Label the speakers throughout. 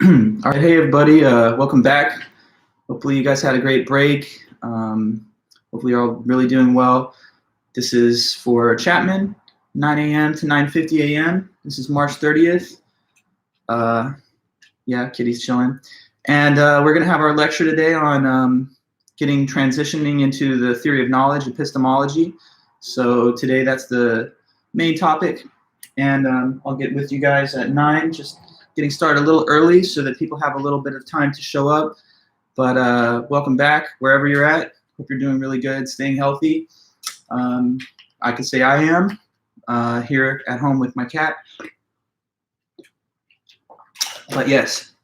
Speaker 1: All right, hey everybody, welcome back. Hopefully you guys had a great break. Hopefully you're all really doing well. This is for Chapman, 9 a.m. to 9:50 a.m. This is March 30th. Yeah, Kitty's chilling. And we're going to have our lecture today on transitioning into the theory of knowledge, epistemology. So today that's the main topic. And I'll get with you guys at 9, just getting started a little early so that people have a little bit of time to show up. But welcome back wherever you're at. Hope you're doing really good, staying healthy. I can say I am here at home with my cat. But yes,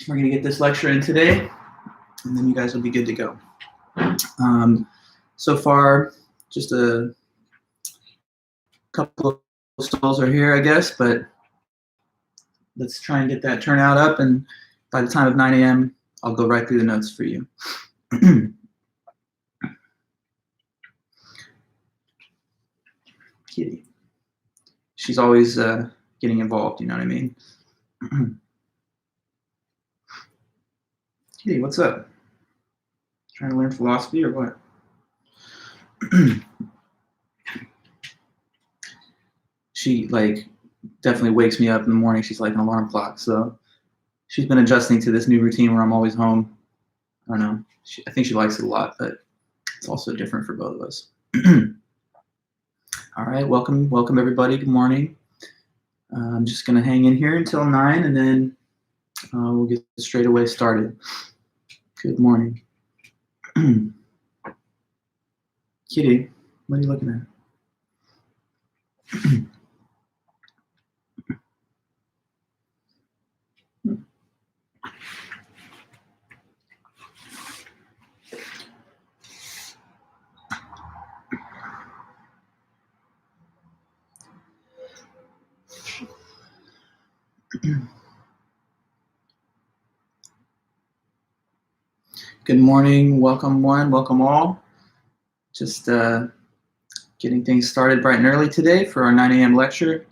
Speaker 1: we're going to get this lecture in today, and then you guys will be good to go. So far, just a couple of stalls are here, I guess, but let's try and get that turnout up, and by the time of 9 a.m., I'll go right through the notes for you. Kitty. She's always getting involved, you know what I mean? Kitty, what's up? Trying to learn philosophy or what? She definitely wakes me up in the morning. She's like an alarm clock. So she's been adjusting to this new routine where I'm always home. I don't know. I think she likes it a lot, but it's also different for both of us. All right, welcome everybody. Good morning. I'm just gonna hang in here until 9, and then we'll get straight away started. Good morning. Kitty, what are you looking at? Good morning, welcome one, welcome all. Just getting things started bright and early today for our 9 a.m. lecture.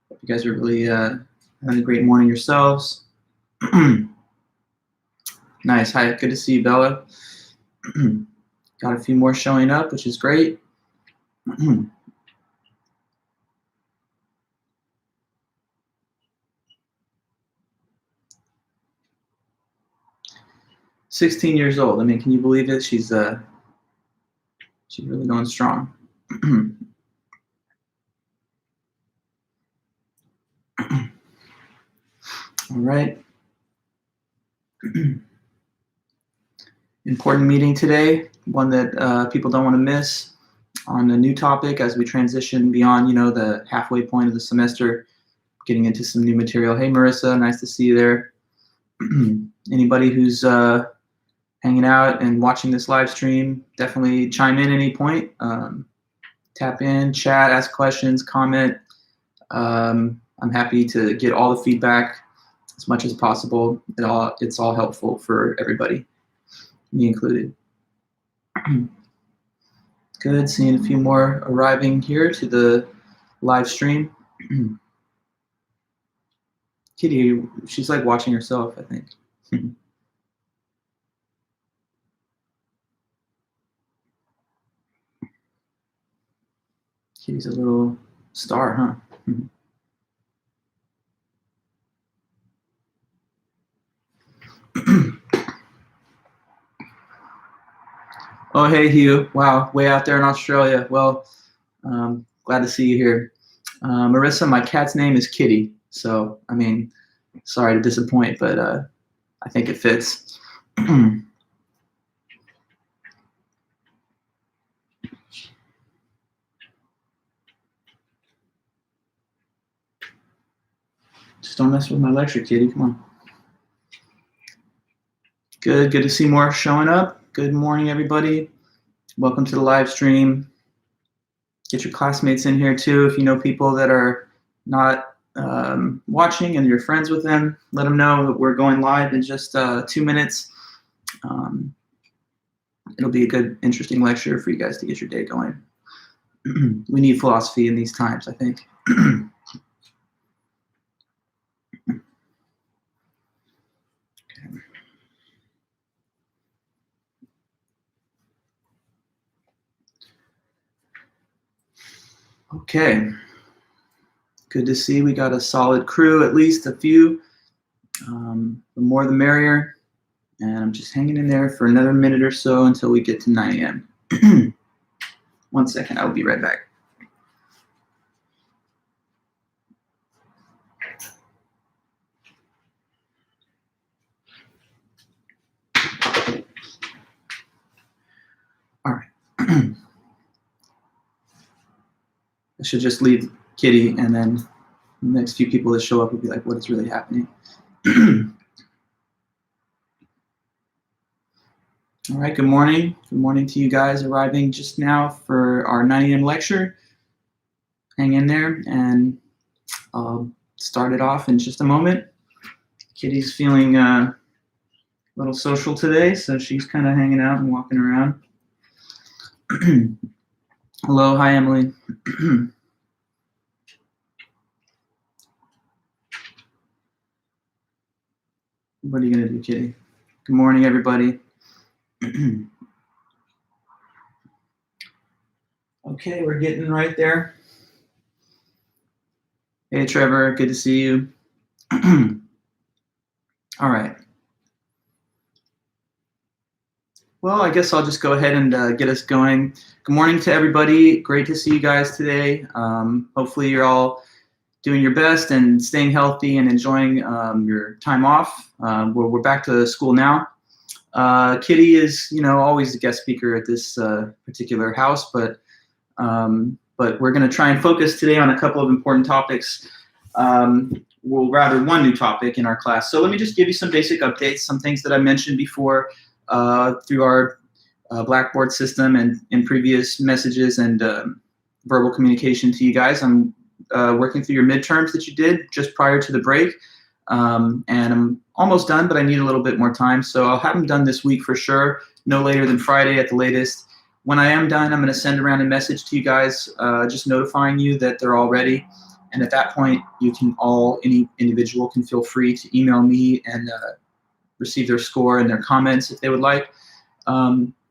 Speaker 1: Hope you guys are really having a great morning yourselves. Nice, hi, good to see you, Bella. Got a few more showing up, which is great. 16 years old. I mean, can you believe it? She's really going strong. All right. Important meeting today, one that people don't want to miss, on a new topic as we transition beyond, the halfway point of the semester, getting into some new material. Hey, Marissa, nice to see you there. Anybody who's hanging out and watching this live stream, definitely chime in any point. Tap in, chat, ask questions, comment. I'm happy to get all the feedback as much as possible. It's all helpful for everybody, me included. Good, seeing a few more arriving here to the live stream. Kitty, she's like watching herself, I think. Kitty's a little star, huh? Oh, hey, Hugh. Wow, way out there in Australia. Well, glad to see you here. Marissa, my cat's name is Kitty. So, I mean, sorry to disappoint, but I think it fits. Just don't mess with my lecture, Kitty. Come on. Good to see more showing up. Good morning, everybody. Welcome to the live stream. Get your classmates in here too. If you know people that are not watching and you're friends with them, let them know that we're going live in just 2 minutes. It'll be a good, interesting lecture for you guys to get your day going. We need philosophy in these times, I think. Okay, good to see we got a solid crew, at least a few. The more the merrier. And I'm just hanging in there for another minute or so until we get to 9 a.m. 1 second, I'll be right back. All right. I should just leave Kitty, and then the next few people that show up will be like, what is really happening? All right, good morning. Good morning to you guys arriving just now for our 9 a.m. lecture. Hang in there, and I'll start it off in just a moment. Kitty's feeling a little social today, so she's kind of hanging out and walking around. Hello, hi, Emily. What are you gonna do, Kitty? Good morning, everybody. Okay, we're getting right there. Hey, Trevor, good to see you. All right. Well, I guess I'll just go ahead and get us going. Good morning to everybody. Great to see you guys today. Hopefully you're all doing your best and staying healthy and enjoying your time off. We're back to school now. Kitty is, always a guest speaker at this particular house, but we're going to try and focus today on a couple of important topics. Well, rather one new topic in our class. So let me just give you some basic updates, some things that I mentioned before through our Blackboard system and in previous messages and verbal communication to you guys. I'm working through your midterms that you did just prior to the break. And I'm almost done, but I need a little bit more time. So I'll have them done this week for sure, no later than Friday at the latest. When I am done, I'm going to send around a message to you guys just notifying you that they're all ready. And at that point, any individual can feel free to email me and receive their score and their comments if they would like.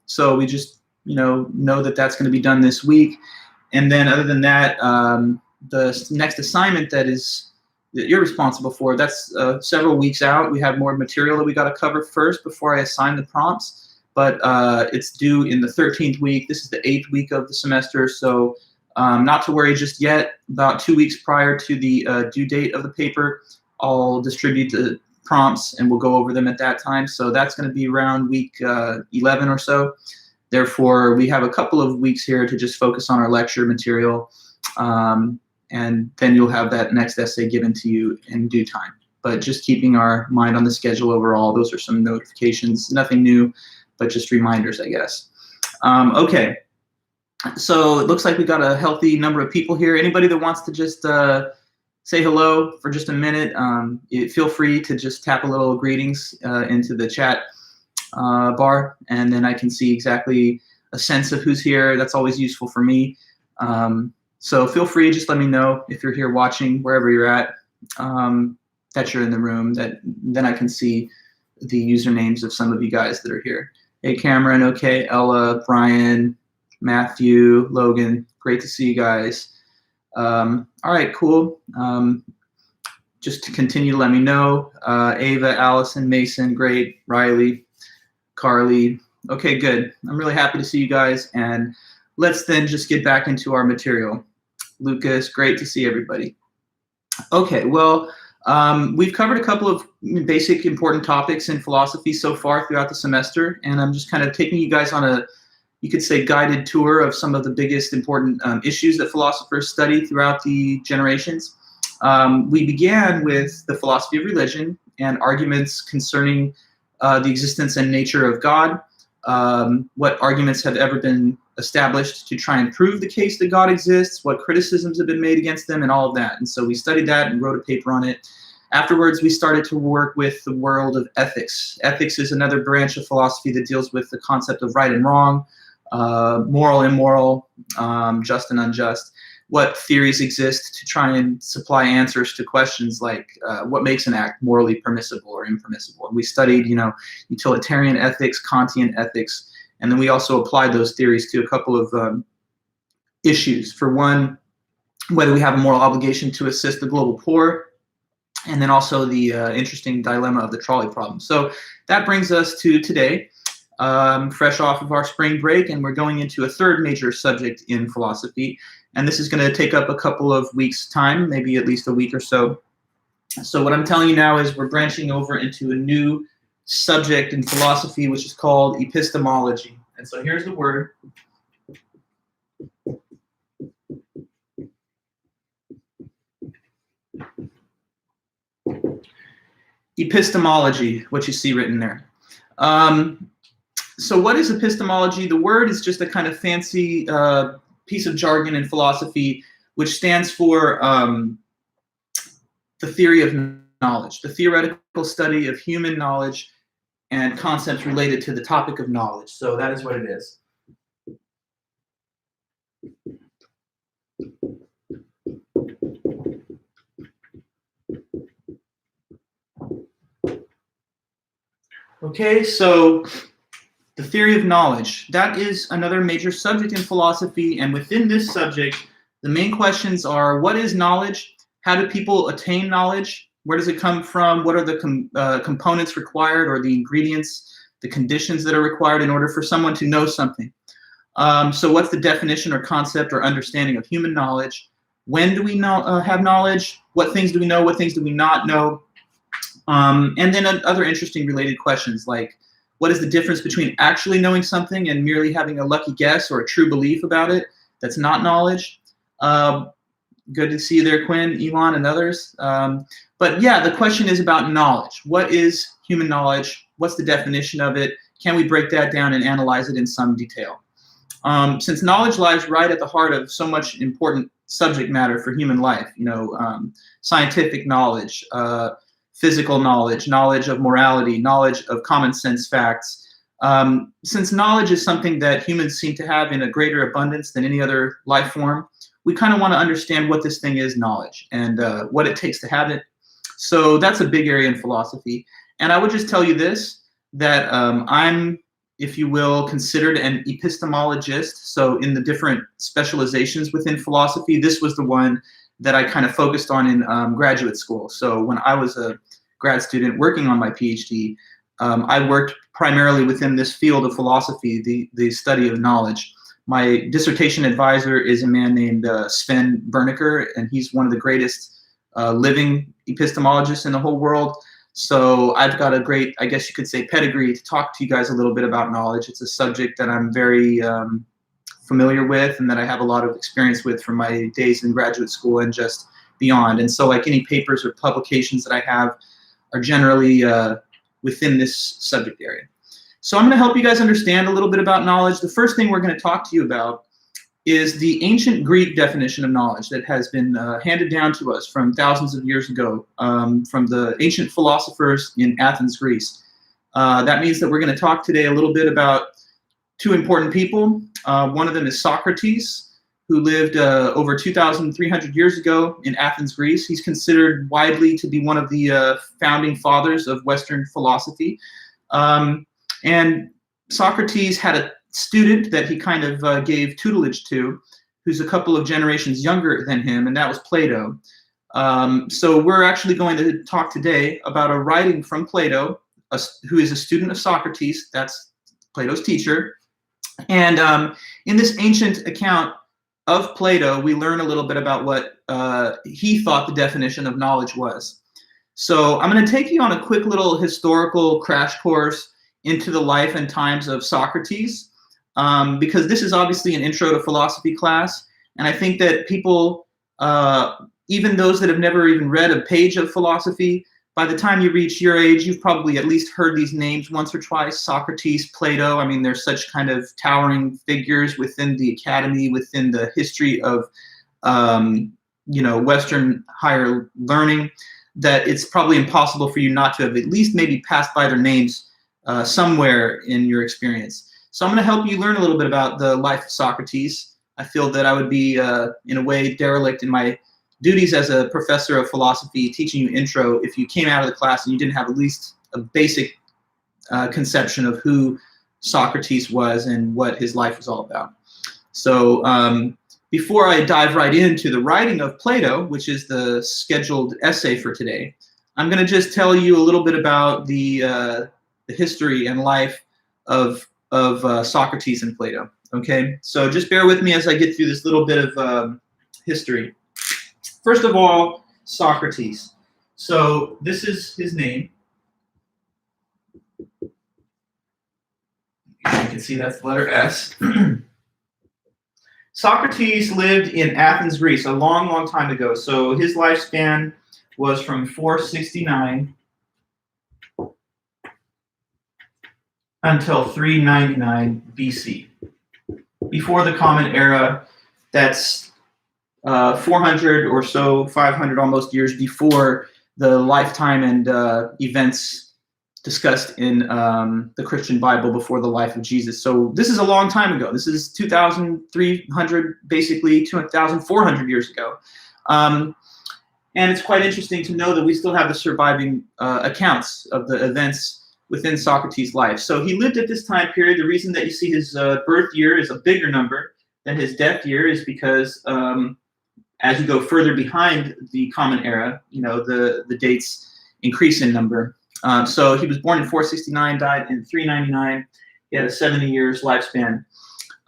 Speaker 1: So we just, know that that's going to be done this week. And then other than that, the next assignment that you're responsible for, that's several weeks out. We have more material that we got to cover first before I assign the prompts. But it's due in the 13th week. This is the 8th week of the semester. So not to worry just yet. About 2 weeks prior to the due date of the paper, I'll distribute the prompts and we'll go over them at that time. So that's going to be around week 11 or so. Therefore, we have a couple of weeks here to just focus on our lecture material. And then you'll have that next essay given to you in due time. But just keeping our mind on the schedule overall, those are some notifications, nothing new, but just reminders, I guess. Okay. So it looks like we got a healthy number of people here. Anybody that wants to just say hello for just a minute, feel free to just tap a little greetings into the chat bar, and then I can see exactly a sense of who's here. That's always useful for me. So feel free, just let me know if you're here watching, wherever you're at, that you're in the room, then I can see the usernames of some of you guys that are here. Hey, Cameron, okay, Ella, Brian, Matthew, Logan, great to see you guys. All right, cool. Just to continue to let me know, Ava, Allison, Mason, great, Riley, Carly. Okay, good. I'm really happy to see you guys, and let's then just get back into our material. Lucas, great to see everybody. Okay, well, we've covered a couple of basic important topics in philosophy so far throughout the semester, and I'm just kind of taking you guys on you could say, guided tour of some of the biggest important issues that philosophers study throughout the generations. We began with the philosophy of religion and arguments concerning the existence and nature of God. What arguments have ever been established to try and prove the case that God exists, what criticisms have been made against them, and all of that. And so we studied that and wrote a paper on it. Afterwards, we started to work with the world of ethics. Ethics is another branch of philosophy that deals with the concept of right and wrong, moral, immoral, just and unjust. What theories exist to try and supply answers to questions like what makes an act morally permissible or impermissible. And we studied, utilitarian ethics, Kantian ethics, and then we also applied those theories to a couple of issues. For one, whether we have a moral obligation to assist the global poor, and then also the interesting dilemma of the trolley problem. So that brings us to today, fresh off of our spring break, and we're going into a third major subject in philosophy. And this is going to take up a couple of weeks' time, maybe at least a week or so. So what I'm telling you now is we're branching over into a new subject in philosophy, which is called epistemology. And so here's the word. Epistemology, what you see written there. So what is epistemology? The word is just a kind of fancy piece of jargon in philosophy, which stands for the theory of knowledge, the theoretical study of human knowledge and concepts related to the topic of knowledge. So that is what it is. Okay, so the theory of knowledge, that is another major subject in philosophy, and within this subject, the main questions are: what is knowledge? How do people attain knowledge? Where does it come from? What are the components required, or the ingredients, the conditions that are required in order for someone to know something? So what's the definition or concept or understanding of human knowledge? When do we have knowledge? What things do we know? What things do we not know? And then other interesting related questions like, what is the difference between actually knowing something and merely having a lucky guess or a true belief about it that's not knowledge? Good to see you there, Quinn, Elon, and others. But yeah, the question is about knowledge. What is human knowledge? What's the definition of it? Can we break that down and analyze it in some detail? Since knowledge lies right at the heart of so much important subject matter for human life, scientific knowledge, physical knowledge, knowledge of morality, knowledge of common sense facts. Since knowledge is something that humans seem to have in a greater abundance than any other life form, we kind of want to understand what this thing is, knowledge, and what it takes to have it. So that's a big area in philosophy. And I would just tell you this, that I'm, if you will, considered an epistemologist. So in the different specializations within philosophy, this was the one that I kind of focused on in graduate school. So when I was a grad student working on my PhD, I worked primarily within this field of philosophy, the study of knowledge. My dissertation advisor is a man named Sven Bernecker, and he's one of the greatest living epistemologists in the whole world. So I've got a great, I guess you could say, pedigree to talk to you guys a little bit about knowledge. It's a subject that I'm very familiar with and that I have a lot of experience with from my days in graduate school and just beyond. And so like any papers or publications that I have are generally within this subject area. So I'm going to help you guys understand a little bit about knowledge. The first thing we're going to talk to you about is the ancient Greek definition of knowledge that has been handed down to us from thousands of years ago from the ancient philosophers in Athens, Greece. That means that we're going to talk today a little bit about two important people. One of them is Socrates, who lived over 2,300 years ago in Athens, Greece. He's considered widely to be one of the founding fathers of Western philosophy. And Socrates had a student that he kind of gave tutelage to, who's a couple of generations younger than him, and that was Plato. So we're actually going to talk today about a writing from Plato, who is a student of Socrates. That's Plato's teacher. And in this ancient account of Plato, we learn a little bit about what he thought the definition of knowledge was. So I'm going to take you on a quick little historical crash course into the life and times of Socrates, because this is obviously an intro to philosophy class. And I think that people, even those that have never even read a page of philosophy, by the time you reach your age, you've probably at least heard these names once or twice: Socrates, Plato. I mean, they're such kind of towering figures within the academy, within the history of, Western higher learning, that it's probably impossible for you not to have at least maybe passed by their names somewhere in your experience. So I'm going to help you learn a little bit about the life of Socrates. I feel that I would be, in a way, derelict in my duties as a professor of philosophy, teaching you intro, if you came out of the class and you didn't have at least a basic conception of who Socrates was and what his life was all about. So before I dive right into the writing of Plato, which is the scheduled essay for today, I'm going to just tell you a little bit about the history and life of Socrates and Plato. Okay, so just bear with me as I get through this little bit of history. First of all, Socrates. So this is his name. You can see that's the letter S. Socrates lived in Athens, Greece, a long, long time ago. So his lifespan was from 469 until 399 BC. Before the Common Era, that's 400 or so, 500 almost years before the lifetime and events discussed in the Christian Bible before the life of Jesus. So this is a long time ago. This is 2,300, basically 2,400 years ago. And it's quite interesting to know that we still have the surviving accounts of the events within Socrates' life. So he lived at this time period. The reason that you see his birth year is a bigger number than his death year is because as you go further behind the Common Era, the dates increase in number. So he was born in 469, died in 399. He had a 70 years lifespan.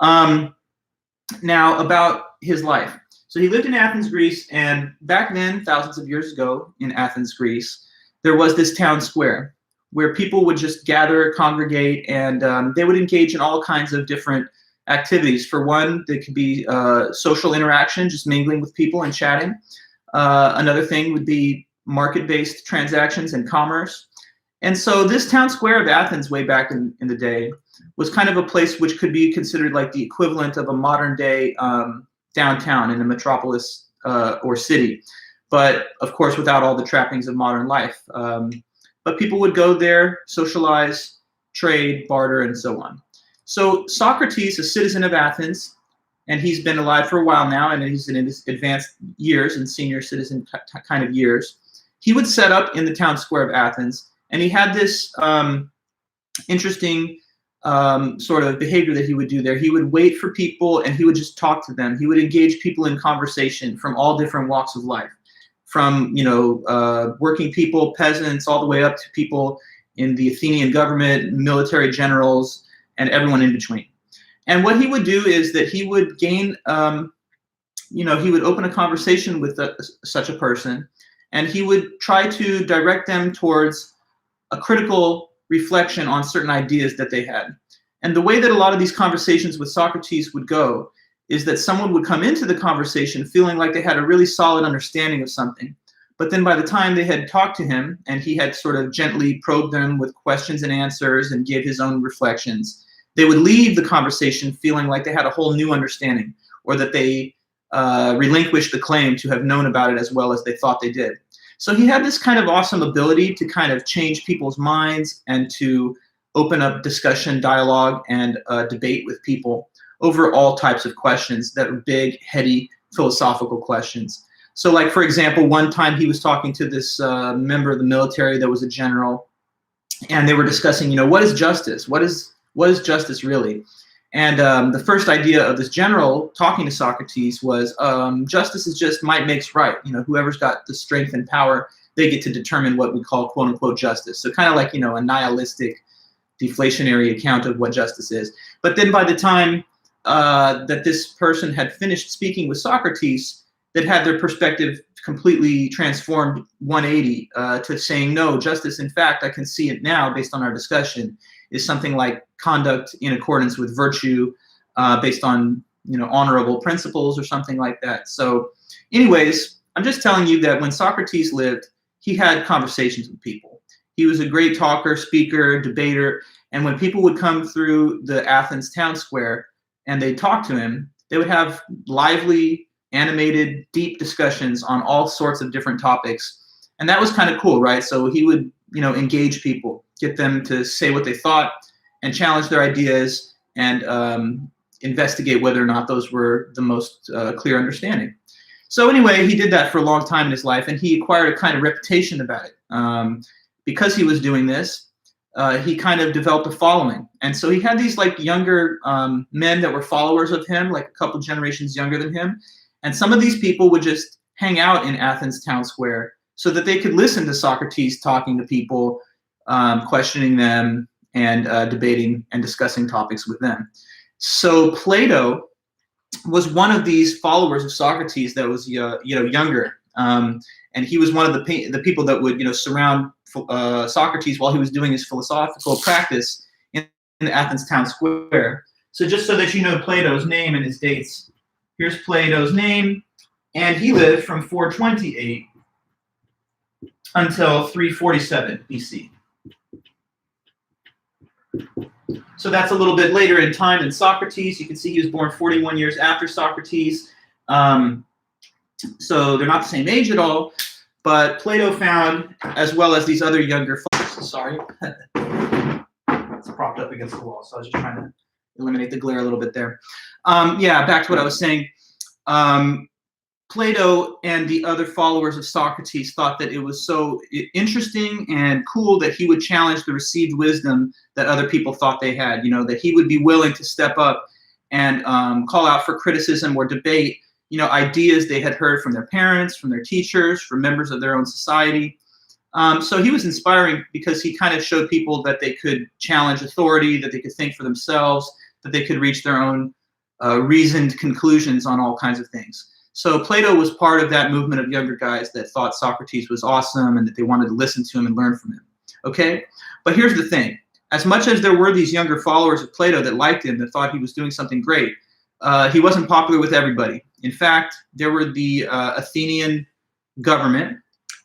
Speaker 1: Now about his life. So he lived in Athens, Greece, and back then, thousands of years ago in Athens, Greece, there was this town square where people would just gather, congregate, and they would engage in all kinds of different activities. For one, there could be social interaction, just mingling with people and chatting. Another thing would be market-based transactions and commerce. And so this town square of Athens way back in the day was kind of a place which could be considered like the equivalent of a modern day downtown in a metropolis or city, but of course without all the trappings of modern life. But people would go there, socialize, trade, barter, and so on. So Socrates, a citizen of Athens, and he's been alive for a while now, and he's in his advanced years and senior citizen kind of years, he would set up in the town square of Athens, and he had this interesting sort of behavior that he would do there. He would wait for people and he would just talk to them. He would engage people in conversation from all different walks of life, from working people, peasants, all the way up to people in the Athenian government, military generals, and everyone in between. And what he would do is that he would gain, he would open a conversation with such a person, and he would try to direct them towards a critical reflection on certain ideas that they had. And the way that a lot of these conversations with Socrates would go is that someone would come into the conversation feeling like they had a really solid understanding of something. But then by the time they had talked to him and he had sort of gently probed them with questions and answers and gave his own reflections, they would leave the conversation feeling like they had a whole new understanding, or that they relinquished the claim to have known about it as well as they thought they did. So he had this kind of awesome ability to kind of change people's minds and to open up discussion, dialogue, and debate with people over all types of questions that were big, heady, philosophical questions. So like, for example, one time he was talking to this member of the military that was a general, and they were discussing, what is justice? What is justice really? And the first idea of this general talking to Socrates was justice is just might makes right. Whoever's got the strength and power, they get to determine what we call quote unquote justice. So kind of like, a nihilistic, deflationary account of what justice is. But then by the time that this person had finished speaking with Socrates, that had their perspective completely transformed 180 to saying, no, justice, in fact, I can see it now based on our discussion, is something like conduct in accordance with virtue based on honorable principles or something like that. So anyways, I'm just telling you that when Socrates lived, he had conversations with people. He was a great talker, speaker, debater, and when people would come through the Athens town square and they'd talk to him, they would have lively, animated, deep discussions on all sorts of different topics. And that was kind of cool, right? So he would engage people, get them to say what they thought and challenge their ideas and investigate whether or not those were the most clear understanding. So anyway, he did that for a long time in his life, and he acquired a kind of reputation about it. Because he was doing this, he kind of developed a following. And so he had these like younger men that were followers of him, like a couple generations younger than him. And some of these people would just hang out in Athens town square so that they could listen to Socrates talking to people, questioning them, and debating and discussing topics with them. So Plato was one of these followers of Socrates that was younger, and he was one of the people that would surround Socrates while he was doing his philosophical practice in Athens town square. So just so that you know Plato's name and his dates, here's Plato's name, and he lived from 428 until 347 BC. So that's a little bit later in time than Socrates. You can see he was born 41 years after Socrates. So they're not the same age at all. But Plato found, as well as these other younger folks, sorry, it's propped up against the wall, so I was just trying to eliminate the glare a little bit there. Yeah, back to what I was saying. Plato and the other followers of Socrates thought that it was so interesting and cool that he would challenge the received wisdom that other people thought they had, that he would be willing to step up and call out for criticism or debate, ideas they had heard from their parents, from their teachers, from members of their own society. So he was inspiring because he kind of showed people that they could challenge authority, that they could think for themselves, that they could reach their own reasoned conclusions on all kinds of things. So Plato was part of that movement of younger guys that thought Socrates was awesome and that they wanted to listen to him and learn from him. Okay? But here's the thing. As much as there were these younger followers of Plato that liked him, that thought he was doing something great, he wasn't popular with everybody. In fact, there were the Athenian government,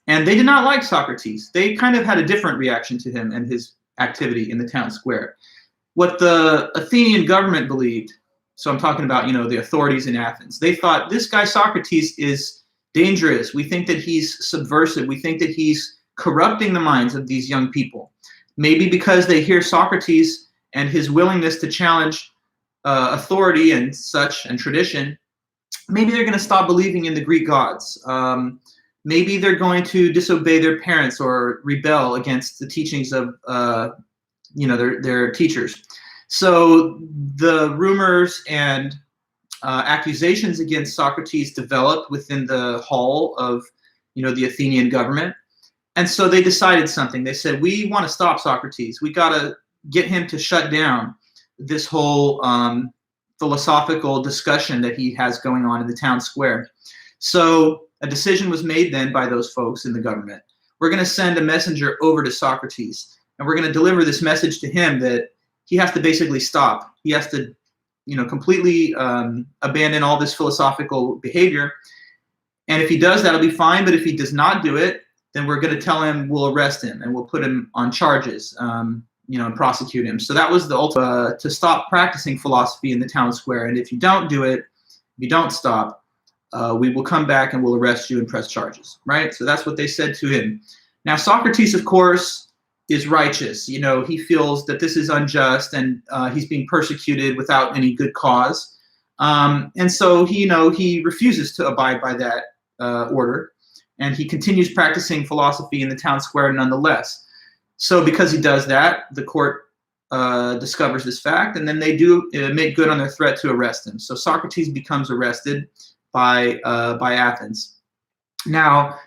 Speaker 1: and they did not like Socrates. They kind of had a different reaction to him and his activity in the town square. What the Athenian government believed, so I'm talking about, the authorities in Athens. They thought this guy Socrates is dangerous. We think that he's subversive. We think that he's corrupting the minds of these young people. Maybe because they hear Socrates and his willingness to challenge authority and such and tradition, maybe they're going to stop believing in the Greek gods. Maybe they're going to disobey their parents or rebel against the teachings of their teachers. So the rumors and accusations against Socrates developed within the hall of, the Athenian government. And so they decided something. They said, we want to stop Socrates. We got to get him to shut down this whole philosophical discussion that he has going on in the town square. So a decision was made then by those folks in the government. We're going to send a messenger over to Socrates, and we're going to deliver this message to him that he has to basically stop. He has to, completely abandon all this philosophical behavior. And if he does, that'll be fine. But if he does not do it, then we're going to tell him we'll arrest him and we'll put him on charges, and prosecute him. So that was the ultimate to stop practicing philosophy in the town square. And if you don't do it, if you don't stop, we will come back and we'll arrest you and press charges, right? So that's what they said to him. Now, Socrates, of course, is righteous. He feels that this is unjust and he's being persecuted without any good cause. And so he refuses to abide by that order, and he continues practicing philosophy in the town square nonetheless. So because he does that, the court discovers this fact, and then they do make good on their threat to arrest him. So Socrates becomes arrested by Athens. Now,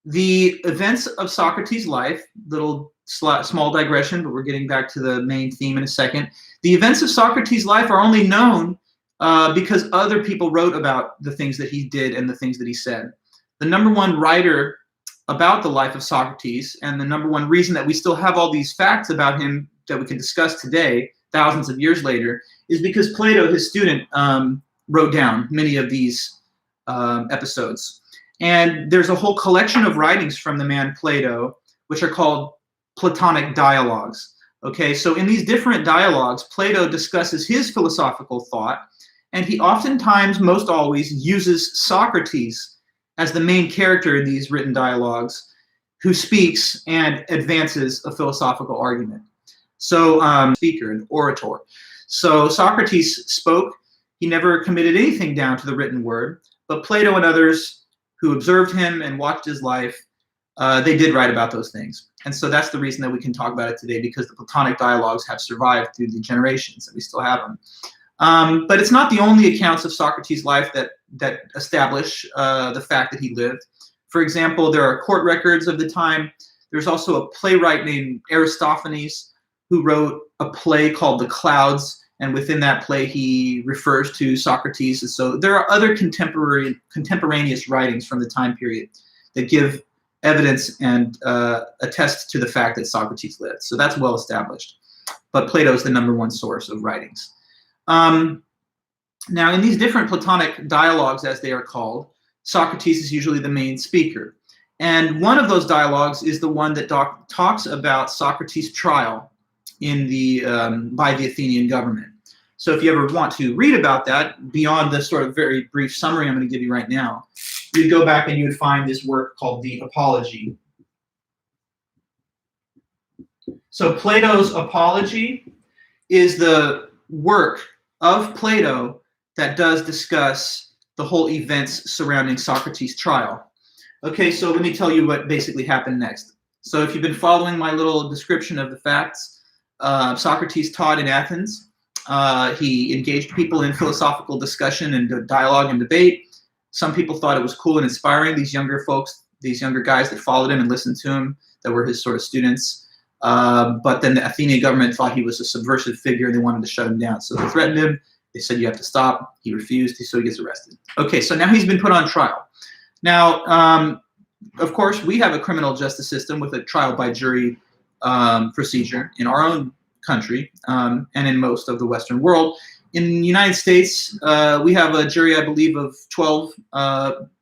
Speaker 1: the events of Socrates' life, small digression, but we're getting back to the main theme in a second. The events of Socrates' life are only known because other people wrote about the things that he did and the things that he said. The number one writer about the life of Socrates, and the number one reason that we still have all these facts about him that we can discuss today, thousands of years later, is because Plato, his student, wrote down many of these episodes. And there's a whole collection of writings from the man Plato, which are called Platonic dialogues. Okay, so in these different dialogues, Plato discusses his philosophical thought, and he oftentimes, most always, uses Socrates as the main character in these written dialogues, who speaks and advances a philosophical argument. So, speaker, an orator. So Socrates spoke. He never committed anything down to the written word, but Plato and others who observed him and watched his life they did write about those things. And so that's the reason that we can talk about it today, because the Platonic dialogues have survived through the generations, and we still have them. But it's not the only accounts of Socrates' life that establish the fact that he lived. For example, there are court records of the time. There's also a playwright named Aristophanes who wrote a play called The Clouds, and within that play he refers to Socrates. And so there are other contemporaneous writings from the time period that give evidence and attest to the fact that Socrates lived. So that's well established. But Plato is the #1 source of writings. Now, in these different Platonic dialogues, as they are called, Socrates is usually the main speaker. And one of those dialogues is the one that talks about Socrates' trial in by the Athenian government. So if you ever want to read about that, beyond the sort of very brief summary I'm going to give you right now, you'd go back and you would find this work called the Apology. So Plato's Apology is the work of Plato that does discuss the whole events surrounding Socrates' trial. Okay, so let me tell you what basically happened next. So if you've been following my little description of the facts, Socrates taught in Athens. He engaged people in philosophical discussion and dialogue and debate. Some people thought it was cool and inspiring, these younger folks, these younger guys that followed him and listened to him, that were his sort of students. But then the Athenian government thought he was a subversive figure and they wanted to shut him down. So they threatened him. They said, you have to stop. He refused, so he gets arrested. Okay, so now he's been put on trial. Now, of course, we have a criminal justice system with a trial by jury procedure in our own country and in most of the Western world. In the United States, we have a jury, I believe, of 12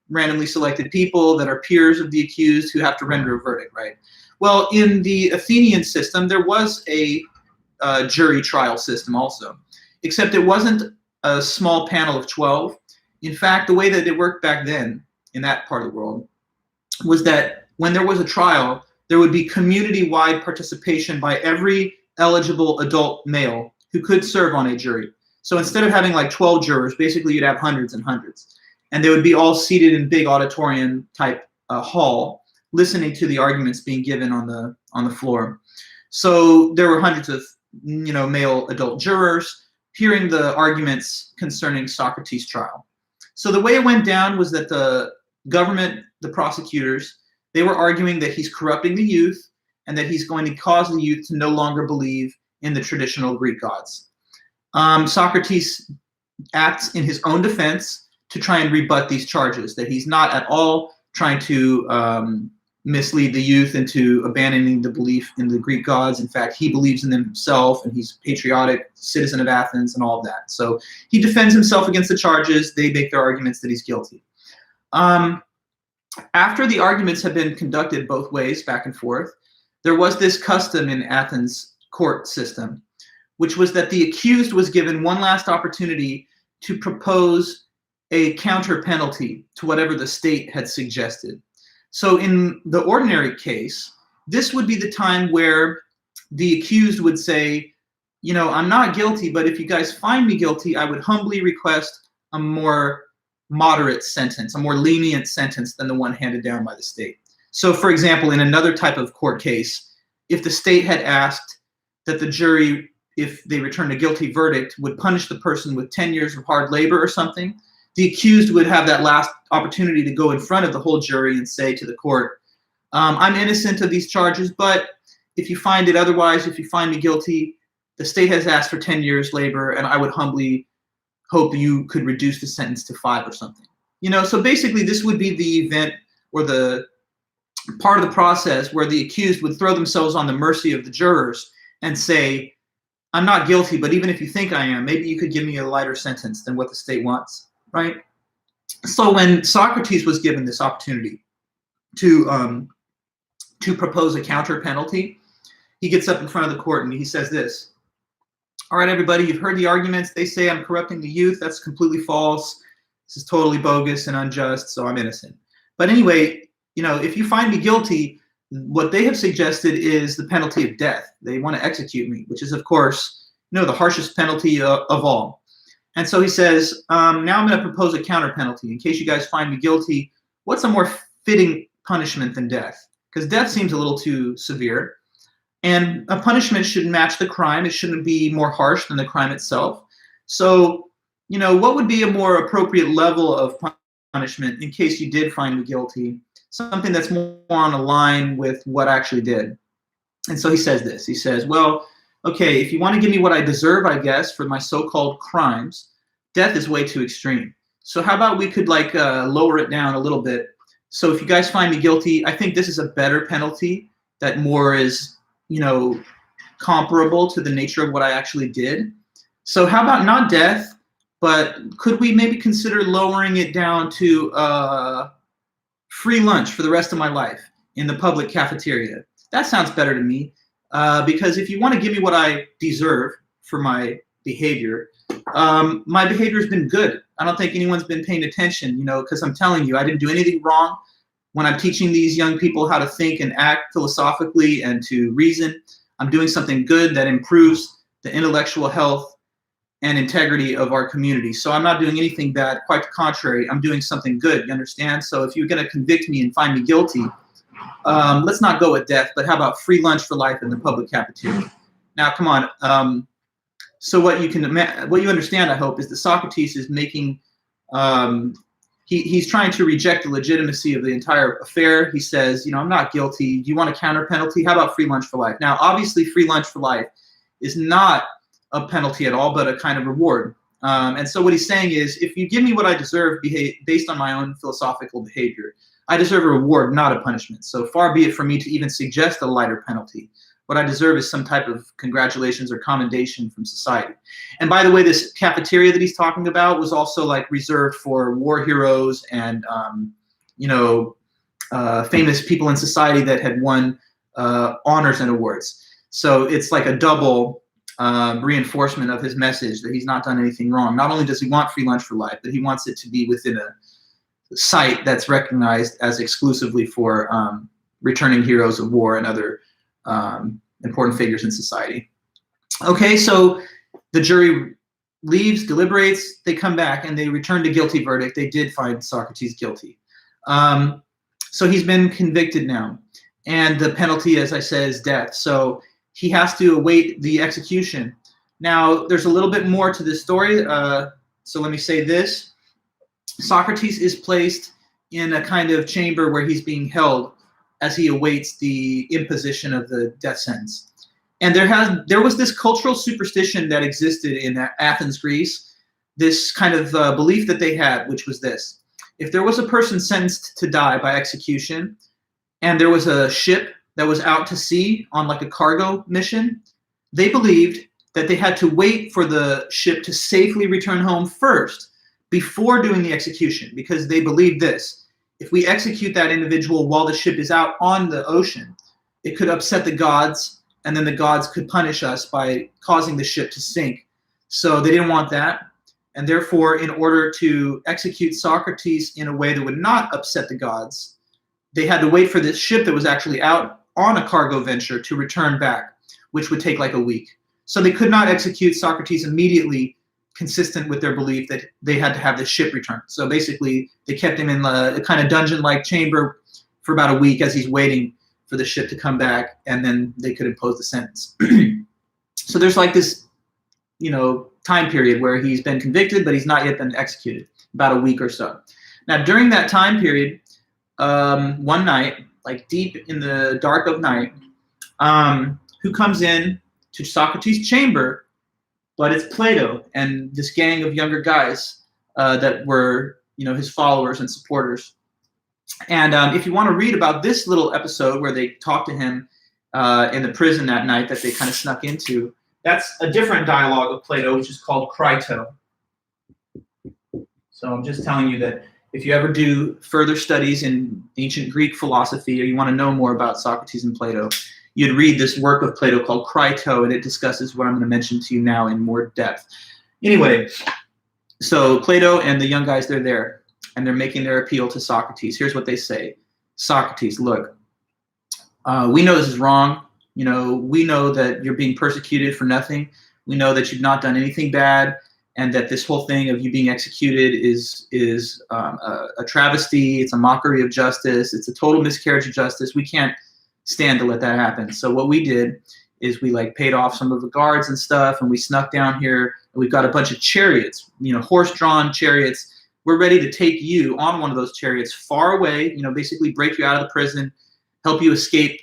Speaker 1: randomly selected people that are peers of the accused who have to render a verdict, right? Well, in the Athenian system, there was a jury trial system also, except it wasn't a small panel of 12. In fact, the way that it worked back then in that part of the world was that when there was a trial, there would be community-wide participation by every eligible adult male who could serve on a jury. So instead of having like 12 jurors, basically you'd have hundreds and hundreds. And they would be all seated in big auditorium type hall, listening to the arguments being given on the floor. So there were hundreds of male adult jurors hearing the arguments concerning Socrates' trial. So the way it went down was that the government, the prosecutors, they were arguing that he's corrupting the youth and that he's going to cause the youth to no longer believe in the traditional Greek gods. Socrates acts in his own defense to try and rebut these charges, that he's not at all trying to mislead the youth into abandoning the belief in the Greek gods. In fact, he believes in them himself, and he's a patriotic citizen of Athens and all of that. So he defends himself against the charges. They make their arguments that he's guilty. After the arguments have been conducted both ways, back and forth, there was this custom in Athens' court system, which was that the accused was given one last opportunity to propose a counter penalty to whatever the state had suggested. So in the ordinary case, this would be the time where the accused would say, I'm not guilty, but if you guys find me guilty, I would humbly request a more moderate sentence, a more lenient sentence than the one handed down by the state. So for example, in another type of court case, if the state had asked that the jury, if they returned a guilty verdict, would punish the person with 10 years of hard labor or something, the accused would have that last opportunity to go in front of the whole jury and say to the court, I'm innocent of these charges, but if you find it otherwise, if you find me guilty, the state has asked for 10 years labor, and I would humbly hope you could reduce the sentence to 5 or something. So basically this would be the event or the part of the process where the accused would throw themselves on the mercy of the jurors and say, I'm not guilty, but even if you think I am, maybe you could give me a lighter sentence than what the state wants, right? So when Socrates was given this opportunity to propose a counter penalty, he gets up in front of the court and he says this: all right, everybody, you've heard the arguments. They say I'm corrupting the youth. That's completely false. This is totally bogus and unjust, so I'm innocent. But anyway, if you find me guilty, what they have suggested is the penalty of death. They want to execute me, which is, of course, the harshest penalty of all. And so he says, now I'm going to propose a counter penalty. In case you guys find me guilty, what's a more fitting punishment than death? because death seems a little too severe. And a punishment should match the crime. It shouldn't be more harsh than the crime itself. So, what would be a more appropriate level of punishment in case you did find me guilty? Something that's more on a line with what I actually did. And so he says this. He says, well, okay, if you want to give me what I deserve, I guess, for my so-called crimes, death is way too extreme. So how about we could lower it down a little bit? So if you guys find me guilty, I think this is a better penalty that more is, comparable to the nature of what I actually did. So how about not death, but could we maybe consider lowering it down to free lunch for the rest of my life in the public cafeteria? That sounds better to me, because if you want to give me what I deserve for my behavior has been good. I don't think anyone's been paying attention, because I'm telling you, I didn't do anything wrong. When I'm teaching these young people how to think and act philosophically and to reason, I'm doing something good that improves the intellectual health and integrity of our community. So I'm not doing anything bad. Quite the contrary, I'm doing something good. You understand? So if you're going to convict me and find me guilty, let's not go with death, but how about free lunch for life in the public cafeteria? Now, come on. So what you understand, I hope, is that Socrates is making, he's trying to reject the legitimacy of the entire affair. He says, I'm not guilty. Do you want a counter penalty? How about free lunch for life? Now, obviously, free lunch for life is not a penalty at all, but a kind of reward. And so what he's saying is, if you give me what I deserve based on my own philosophical behavior, I deserve a reward, not a punishment. So far be it from me to even suggest a lighter penalty. What I deserve is some type of congratulations or commendation from society. And by the way, this cafeteria that he's talking about was also reserved for war heroes and famous people in society that had won honors and awards. So it's like a double reinforcement of his message that he's not done anything wrong. Not only does he want free lunch for life, but he wants it to be within a site that's recognized as exclusively for returning heroes of war and other important figures in society. Okay, so the jury leaves, deliberates, they come back, and they return to guilty verdict. They did find Socrates guilty. So he's been convicted now, and the penalty, as I said, is death. So he has to await the execution. Now, there's a little bit more to this story. So let me say this. Socrates is placed in a kind of chamber where he's being held as he awaits the imposition of the death sentence. And there was this cultural superstition that existed in Athens, Greece, this kind of belief that they had, which was this. If there was a person sentenced to die by execution, and there was a ship that was out to sea on a cargo mission, they believed that they had to wait for the ship to safely return home first before doing the execution, because they believed this. If we execute that individual while the ship is out on the ocean, it could upset the gods, and then the gods could punish us by causing the ship to sink. So they didn't want that. And therefore, in order to execute Socrates in a way that would not upset the gods, they had to wait for this ship that was actually out on a cargo venture to return back, which would take a week. So they could not execute Socrates immediately, consistent with their belief that they had to have the ship returned. So basically, they kept him in a kind of dungeon-like chamber for about a week as he's waiting for the ship to come back, and then they could impose the sentence. So there's this, time period where he's been convicted, but he's not yet been executed, about a week or so. Now, during that time period, one night, deep in the dark of night, who comes in to Socrates' chamber? But it's Plato and this gang of younger guys that were, his followers and supporters. And if you want to read about this little episode where they talk to him in the prison that night that they kind of snuck into, that's a different dialogue of Plato, which is called Crito. So I'm just telling you that if you ever do further studies in ancient Greek philosophy, or you want to know more about Socrates and Plato, you'd read this work of Plato called Crito, and it discusses what I'm going to mention to you now in more depth. Anyway, so Plato and the young guys, they're there, and they're making their appeal to Socrates. Here's what they say. Socrates, look, we know this is wrong. We know that you're being persecuted for nothing. We know that you've not done anything bad, and that this whole thing of you being executed is a travesty. It's a mockery of justice. It's a total miscarriage of justice. We can't stand to let that happen. So what we did is we like paid off some of the guards and stuff, and we snuck down here, and we've got a bunch of chariots, horse-drawn chariots. We're ready to take you on one of those chariots far away, basically break you out of the prison, help you escape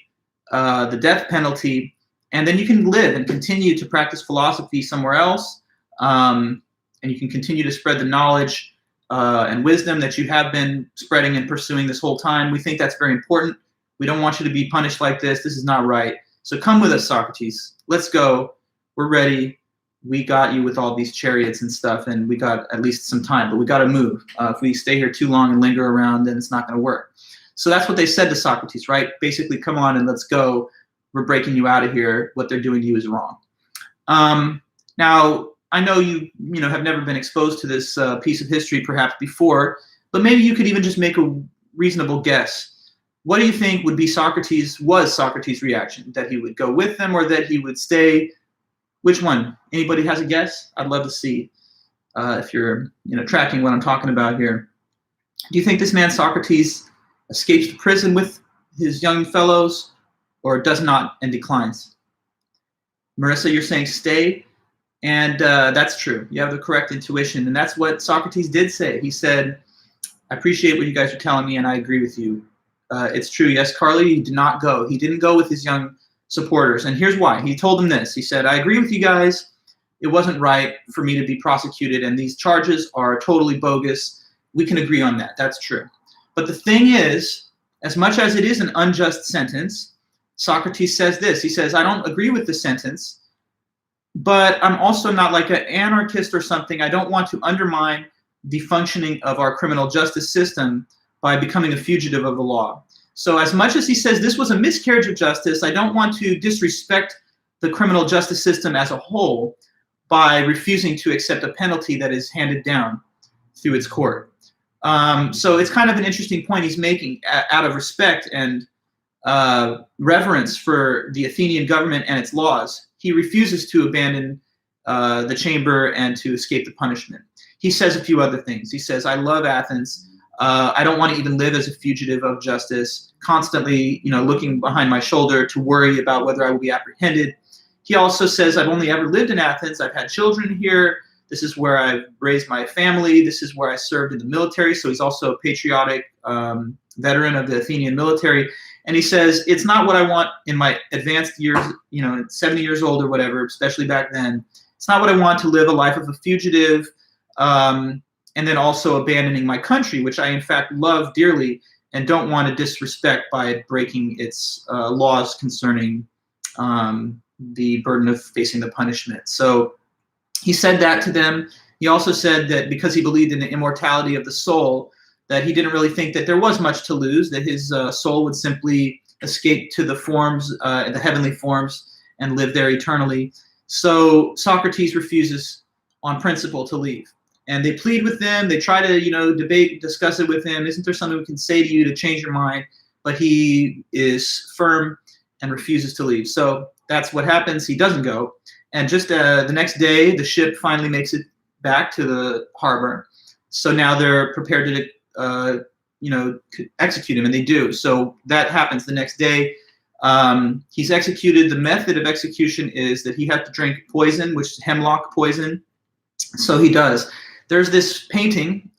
Speaker 1: the death penalty, and then you can live and continue to practice philosophy somewhere else, and you can continue to spread the knowledge and wisdom that you have been spreading and pursuing this whole time. We think that's very important. We don't want you to be punished like this. This is not right. So come with us, Socrates. Let's go. We're ready. We got you with all these chariots and stuff, and we got at least some time, but we got to move. If we stay here too long and linger around, then it's not going to work. So that's what they said to Socrates, right? Basically, come on and let's go. We're breaking you out of here. What they're doing to you is wrong. Now, I know you have never been exposed to this piece of history perhaps before, but maybe you could even just make a reasonable guess. What do you think would be Socrates' reaction? That he would go with them or that he would stay? Which one? Anybody has a guess? I'd love to see if you're tracking what I'm talking about here. Do you think this man Socrates escapes the prison with his young fellows, or does not and declines? Marissa, you're saying stay, and that's true. You have the correct intuition, and that's what Socrates did say. He said, I appreciate what you guys are telling me, and I agree with you. It's true. Yes, Carly, he did not go. He didn't go with his young supporters, and here's why. He told them this. He said, I agree with you guys. It wasn't right for me to be prosecuted, and these charges are totally bogus. We can agree on that. That's true. But the thing is, as much as it is an unjust sentence, Socrates says this. He says, I don't agree with the sentence, but I'm also not like an anarchist or something. I don't want to undermine the functioning of our criminal justice system by becoming a fugitive of the law. So as much as he says this was a miscarriage of justice, I don't want to disrespect the criminal justice system as a whole by refusing to accept a penalty that is handed down through its court. So it's kind of an interesting point he's making out of respect and reverence for the Athenian government and its laws. He refuses to abandon the chamber and to escape the punishment. He says a few other things. He says, I love Athens. I don't want to even live as a fugitive of justice, constantly, looking behind my shoulder to worry about whether I will be apprehended. He also says, I've only ever lived in Athens. I've had children here. This is where I've raised my family. This is where I served in the military. So he's also a patriotic veteran of the Athenian military. And he says, it's not what I want in my advanced years, 70 years old or whatever, especially back then. It's not what I want to live a life of a fugitive, and then also abandoning my country, which I in fact love dearly and don't want to disrespect by breaking its laws concerning the burden of facing the punishment. So he said that to them. He also said that because he believed in the immortality of the soul, that he didn't really think that there was much to lose, that his soul would simply escape to the forms, the heavenly forms, and live there eternally. So Socrates refuses on principle to leave. And they plead with him. They try to, debate, discuss it with him. Isn't there something we can say to you to change your mind? But he is firm and refuses to leave. So that's what happens. He doesn't go. And just the next day, the ship finally makes it back to the harbor. So now they're prepared to, execute him, and they do. So that happens the next day. He's executed. The method of execution is that he had to drink poison, which is hemlock poison. So he does. There's this painting,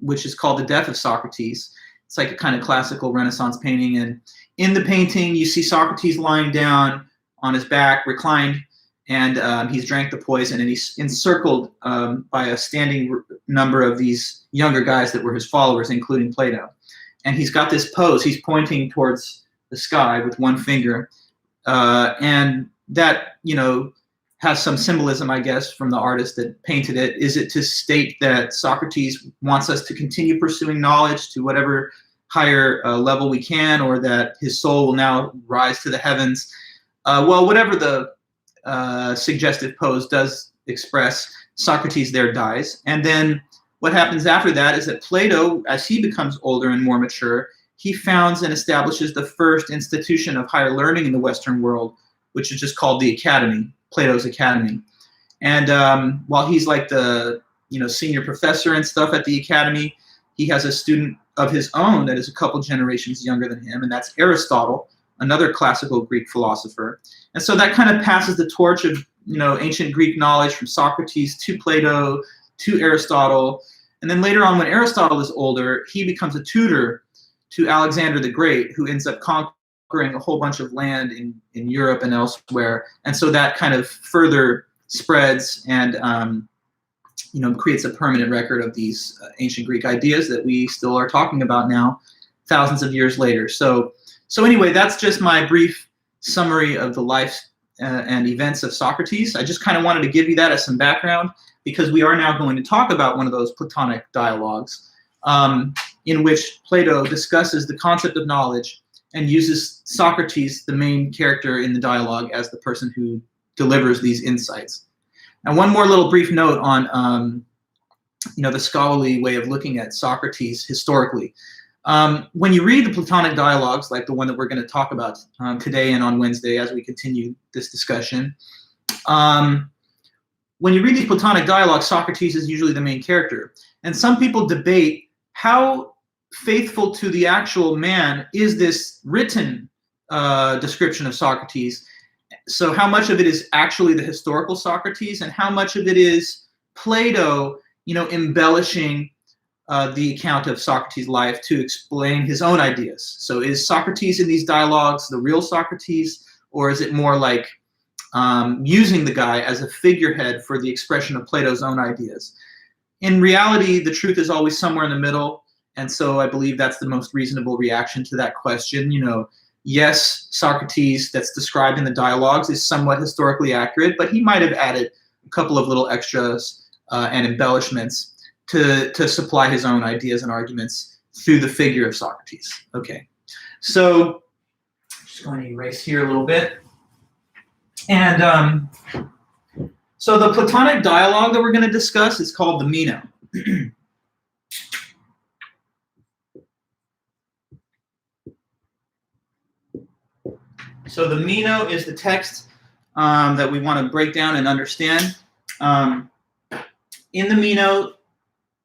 Speaker 1: which is called The Death of Socrates. It's like a kind of classical Renaissance painting. And in the painting, you see Socrates lying down on his back, reclined, and he's drank the poison, and he's encircled by a standing number of these younger guys that were his followers, including Plato. And he's got this pose. He's pointing towards the sky with one finger. And that, has some symbolism, I guess, from the artist that painted it. Is it to state that Socrates wants us to continue pursuing knowledge to whatever higher level we can, or that his soul will now rise to the heavens? Well, whatever the suggestive pose does express, Socrates there dies. And then what happens after that is that Plato, as he becomes older and more mature, he founds and establishes the first institution of higher learning in the Western world, which is just called the Academy, Plato's Academy. And while he's like the senior professor and stuff at the Academy, he has a student of his own that is a couple generations younger than him, and that's Aristotle, another classical Greek philosopher. And so that kind of passes the torch of ancient Greek knowledge from Socrates to Plato to Aristotle. And then later on, when Aristotle is older, he becomes a tutor to Alexander the Great, who ends up conquering a whole bunch of land in Europe and elsewhere. And so that kind of further spreads and creates a permanent record of these ancient Greek ideas that we still are talking about now, thousands of years later. So anyway, that's just my brief summary of the life and events of Socrates. I just kind of wanted to give you that as some background, because we are now going to talk about one of those Platonic dialogues in which Plato discusses the concept of knowledge and uses Socrates, the main character in the dialogue, as the person who delivers these insights. And one more little brief note on the scholarly way of looking at Socrates historically. When you read the Platonic dialogues, like the one that we're going to talk about today and on Wednesday as we continue this discussion, when you read these Platonic dialogues, Socrates is usually the main character. And some people debate how faithful to the actual man is this written description of Socrates. So how much of it is actually the historical Socrates, and how much of it is Plato, embellishing the account of Socrates' life to explain his own ideas? So is Socrates in these dialogues the real Socrates, or is it more like using the guy as a figurehead for the expression of Plato's own ideas? In reality, the truth is always somewhere in the middle, and so I believe that's the most reasonable reaction to that question. Yes, Socrates that's described in the dialogues is somewhat historically accurate, but he might have added a couple of little extras and embellishments to supply his own ideas and arguments through the figure of Socrates. Okay, so just going to erase here a little bit. And so the Platonic dialogue that we're going to discuss is called the Meno. So the Meno is the text that we want to break down and understand. In the Meno,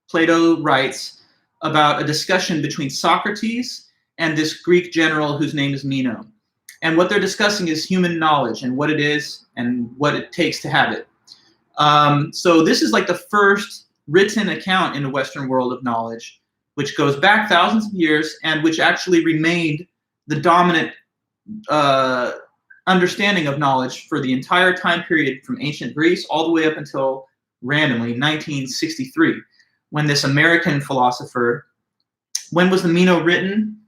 Speaker 1: Plato writes about a discussion between Socrates and this Greek general whose name is Meno. And what they're discussing is human knowledge and what it is and what it takes to have it. So this is like the first written account in the Western world of knowledge, which goes back thousands of years and which actually remained the dominant understanding of knowledge for the entire time period from ancient Greece all the way up until randomly 1963, when this American philosopher, when was the Meno written?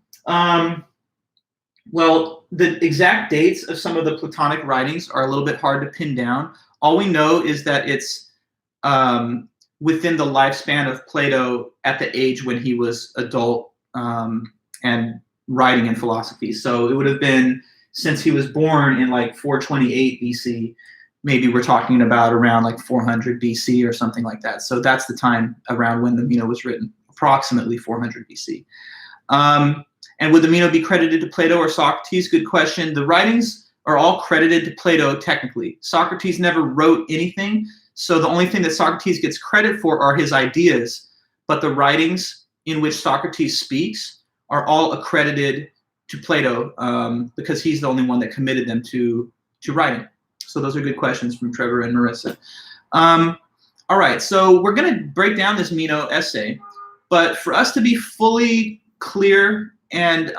Speaker 1: Well, the exact dates of some of the Platonic writings are a little bit hard to pin down. All we know is that it's within the lifespan of Plato at the age when he was adult and writing in philosophy. So it would have been since he was born in like 428 BC, maybe we're talking about around like 400 BC or something like that. So that's the time around when the Meno was written, approximately 400 BC. And would the Meno be credited to Plato or Socrates? Good question. The writings are all credited to Plato technically. Socrates never wrote anything, so the only thing that Socrates gets credit for are his ideas, but the writings in which Socrates speaks are all accredited to Plato because he's the only one that committed them to writing. So those are good questions from Trevor and Marissa. All right, so we're going to break down this Meno essay, but for us to be fully clear and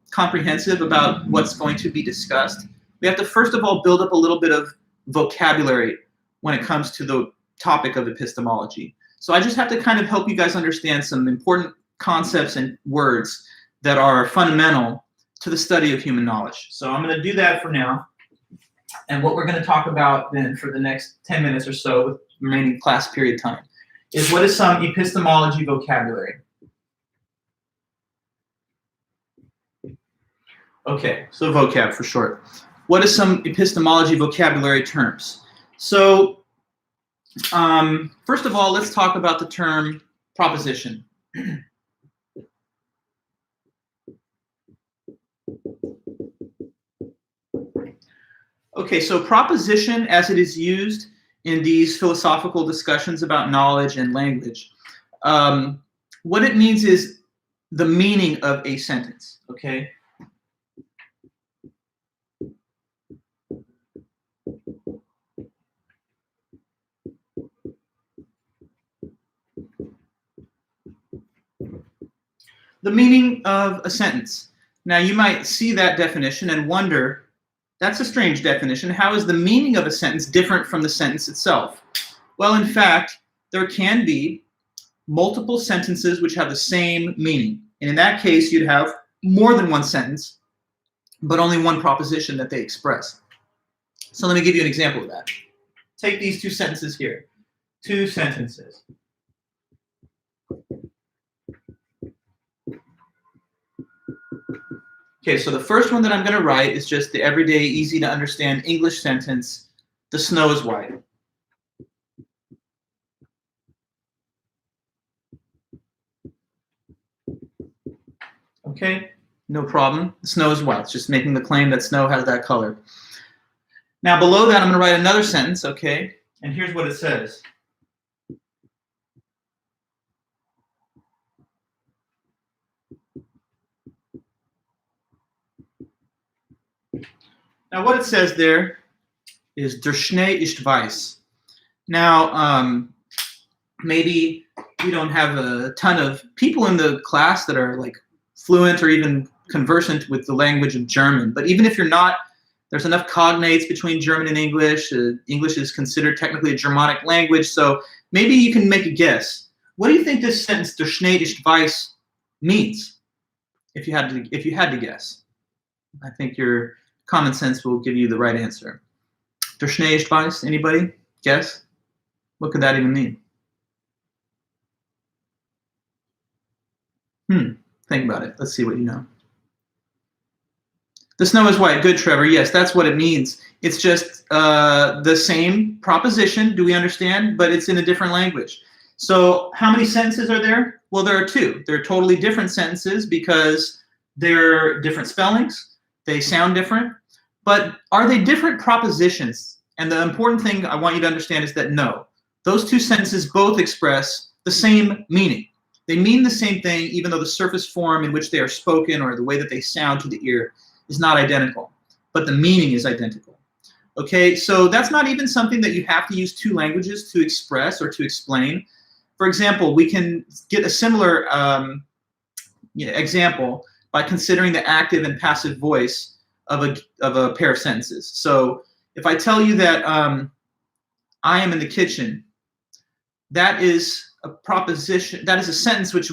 Speaker 1: comprehensive about what's going to be discussed, we have to first of all build up a little bit of vocabulary when it comes to the topic of epistemology. So I just have to kind of help you guys understand some important concepts and words that are fundamental to the study of human knowledge. So I'm going to do that for now. And what we're going to talk about then for the next 10 minutes or so with remaining class period time is what is some epistemology vocabulary. Okay, so vocab for short. What is some epistemology vocabulary terms? So first of all, let's talk about the term proposition. Okay, so proposition as it is used in these philosophical discussions about knowledge and language, what it means is the meaning of a sentence, okay? The meaning of a sentence. Now you might see that definition and wonder, that's a strange definition. How is the meaning of a sentence different from the sentence itself? Well, in fact, there can be multiple sentences which have the same meaning. And in that case, you'd have more than one sentence, but only one proposition that they express. So let me give you an example of that. Take these two sentences here. Two sentences. Okay, so the first one that I'm going to write is just the everyday, easy to understand English sentence. The snow is white. Okay, no problem. The snow is white. It's just making the claim that snow has that color. Now below that, I'm going to write another sentence, okay? And here's what it says. Now what it says there is Der Schnee ist weiß. Now, maybe you don't have a ton of people in the class that are like fluent or even conversant with the language of German. But even if you're not, there's enough cognates between German and English. English is considered technically a Germanic language, so maybe you can make a guess. What do you think this sentence, Der Schnee ist weiß, means? If you had to guess, I think your common sense will give you the right answer. Der Schnee ist weiß. Anybody guess? What could that even mean? Think about it. Let's see what you know. The snow is white. Good, Trevor. Yes, that's what it means. It's just the same proposition, do we understand? But it's in a different language. So how many sentences are there? Well, there are two. They're totally different sentences because they're different spellings. They sound different. But are they different propositions? And the important thing I want you to understand is that no. Those two sentences both express the same meaning. They mean the same thing, even though the surface form in which they are spoken or the way that they sound to the ear is not identical, but the meaning is identical. Okay, so that's not even something that you have to use two languages to express or to explain. For example, we can get a similar example by considering the active and passive voice of a pair of sentences. So if I tell you that I am in the kitchen, that is a proposition, that is a sentence which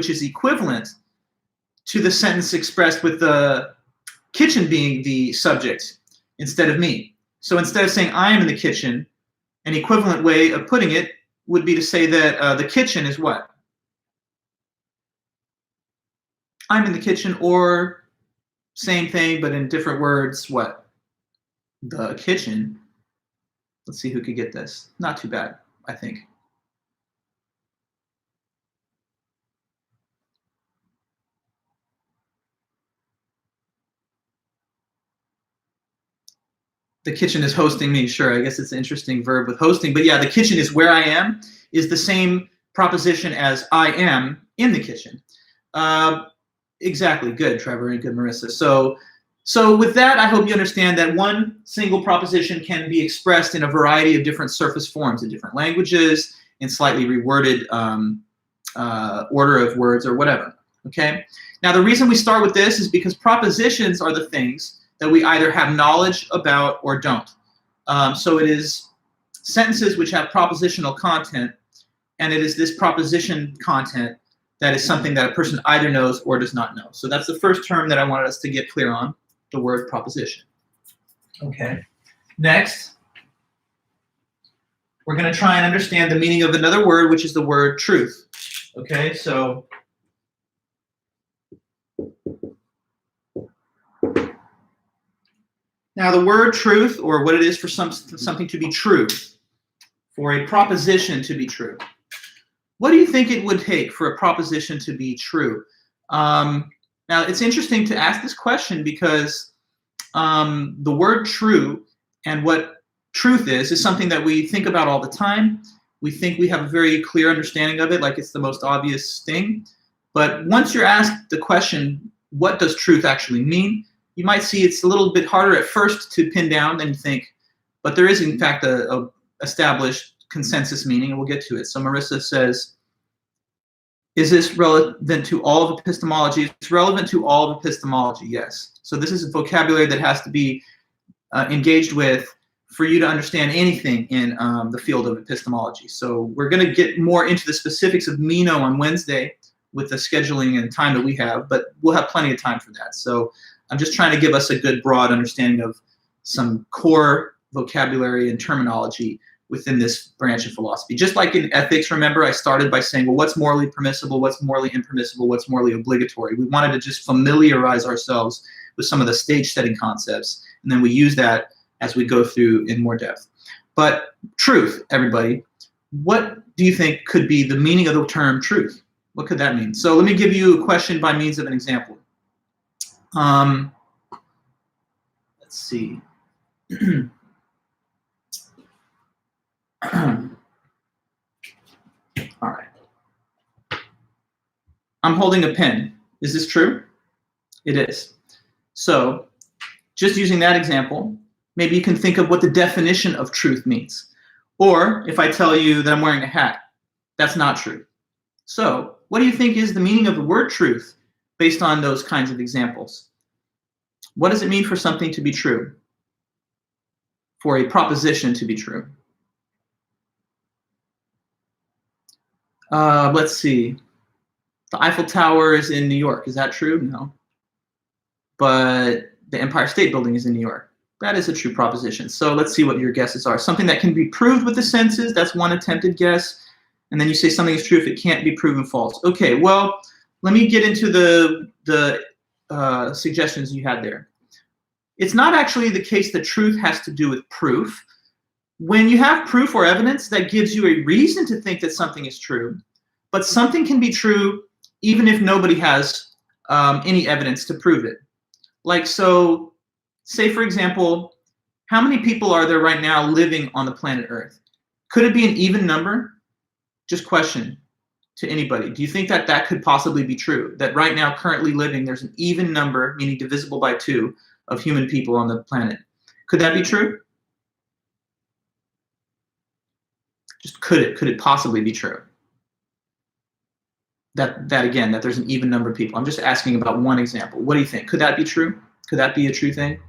Speaker 1: is equivalent to the sentence expressed with the kitchen being the subject instead of me. So instead of saying I am in the kitchen, an equivalent way of putting it would be to say that the kitchen is what? I'm in the kitchen, or same thing but in different words, what? The kitchen. Let's see who could get this. Not too bad, I think. The kitchen is hosting me. Sure, I guess it's an interesting verb with hosting. But yeah, the kitchen is where I am is the same proposition as I am in the kitchen. Exactly. Good, Trevor, and good, Marissa. So with that, I hope you understand that one single proposition can be expressed in a variety of different surface forms in different languages, in slightly reworded order of words or whatever. Okay. Now, the reason we start with this is because propositions are the things that we either have knowledge about or don't. So it is sentences which have propositional content, and it is this proposition content that is something that a person either knows or does not know. So that's the first term that I wanted us to get clear on, the word proposition. Okay. Next, we're going to try and understand the meaning of another word, which is the word truth. Okay, so now the word truth, or what it is for something to be true, for a proposition to be true. What do you think it would take for a proposition to be true? Now, it's interesting to ask this question because the word true and what truth is something that we think about all the time. We think we have a very clear understanding of it, like it's the most obvious thing. But once you're asked the question, what does truth actually mean? You might see it's a little bit harder at first to pin down than you think, but there is in fact a established consensus meaning, and we'll get to it. So Marissa says, Is this relevant to all of epistemology? It's relevant to all of epistemology, yes. So this is a vocabulary that has to be engaged with for you to understand anything in the field of epistemology. So we're going to get more into the specifics of Meno on Wednesday with the scheduling and time that we have, but we'll have plenty of time for that. So I'm just trying to give us a good broad understanding of some core vocabulary and terminology within this branch of philosophy. Just like in ethics, remember, I started by saying, well, what's morally permissible, what's morally impermissible, what's morally obligatory? We wanted to just familiarize ourselves with some of the stage setting concepts, and then we use that as we go through in more depth. But truth, everybody, what do you think could be the meaning of the term truth? What could that mean? So let me give you a question by means of an example. Let's see. All right. I'm holding a pen. Is this true? It is. So just using that example, maybe you can think of what the definition of truth means. Or if I tell you that I'm wearing a hat, that's not true. So what do you think is the meaning of the word truth based on those kinds of examples? What does it mean for something to be true? For a proposition to be true? Let's see. The Eiffel Tower is in New York. Is that true? No. But the Empire State Building is in New York. That is a true proposition. So let's see what your guesses are. Something that can be proved with the senses, that's one attempted guess. And then you say something is true if it can't be proven false. Okay, well, let me get into the suggestions you had there. It's not actually the case that truth has to do with proof. When you have proof or evidence, that gives you a reason to think that something is true. But something can be true even if nobody has any evidence to prove it. Like, so, say for example, how many people are there right now living on the planet Earth? Could it be an even number? Just question to anybody. Do you think that that could possibly be true? That right now, currently living, there's an even number, meaning divisible by 2, of human people on the planet. Could that be true? Just could it possibly be true? That again, that there's an even number of people. I'm just asking about one example. What do you think? Could that be true? Could that be a true thing?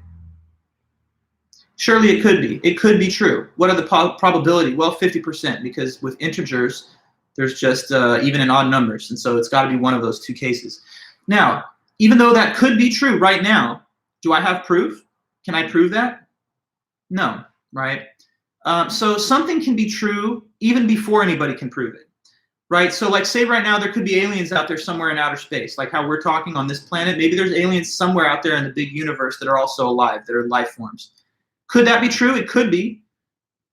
Speaker 1: Surely it could be. It could be true. What are the probability? Well, 50%, because with integers, there's just even and odd numbers. And so it's got to be one of those two cases. Now, even though that could be true right now, do I have proof? Can I prove that? No, right? So something can be true even before anybody can prove it, right? So like say right now there could be aliens out there somewhere in outer space, like how we're talking on this planet. Maybe there's aliens somewhere out there in the big universe that are also alive, that are life forms. Could that be true? It could be,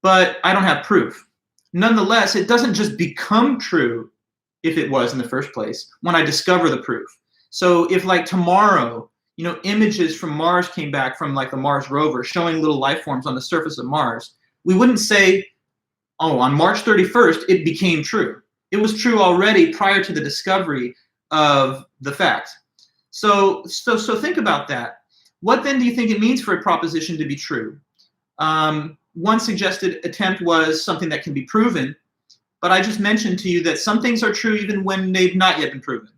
Speaker 1: but I don't have proof. Nonetheless, it doesn't just become true if it was in the first place when I discover the proof. So if like tomorrow, you know, images from Mars came back from like the Mars rover showing little life forms on the surface of Mars, we wouldn't say, oh, on March 31st, it became true. It was true already prior to the discovery of the fact. So think about that. What then do you think it means for a proposition to be true? One suggested attempt was something that can be proven, but I just mentioned to you that some things are true even when they've not yet been proven,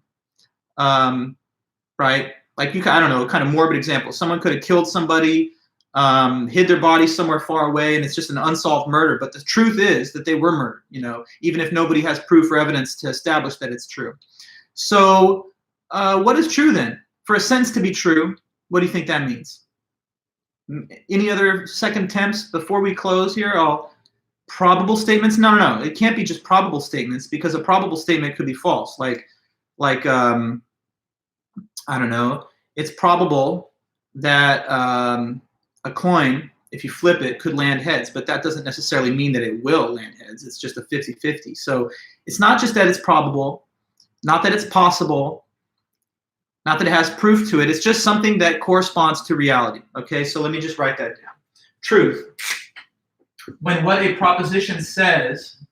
Speaker 1: right? Like I don't know, kind of morbid example. Someone could have killed somebody, hid their body somewhere far away, and it's just an unsolved murder. But the truth is that they were murdered, you know, even if nobody has proof or evidence to establish that it's true. So what is true then? For a sentence to be true, what do you think that means? Any other second attempts before we close here? Probable statements? No. It can't be just probable statements, because a probable statement could be false. Like I don't know. It's probable that a coin, if you flip it, could land heads, but that doesn't necessarily mean that it will land heads. It's just a 50-50. So it's not just that it's probable, not that it's possible, not that it has proof to it. It's just something that corresponds to reality. Okay, so let me just write that down. Truth. When what a proposition says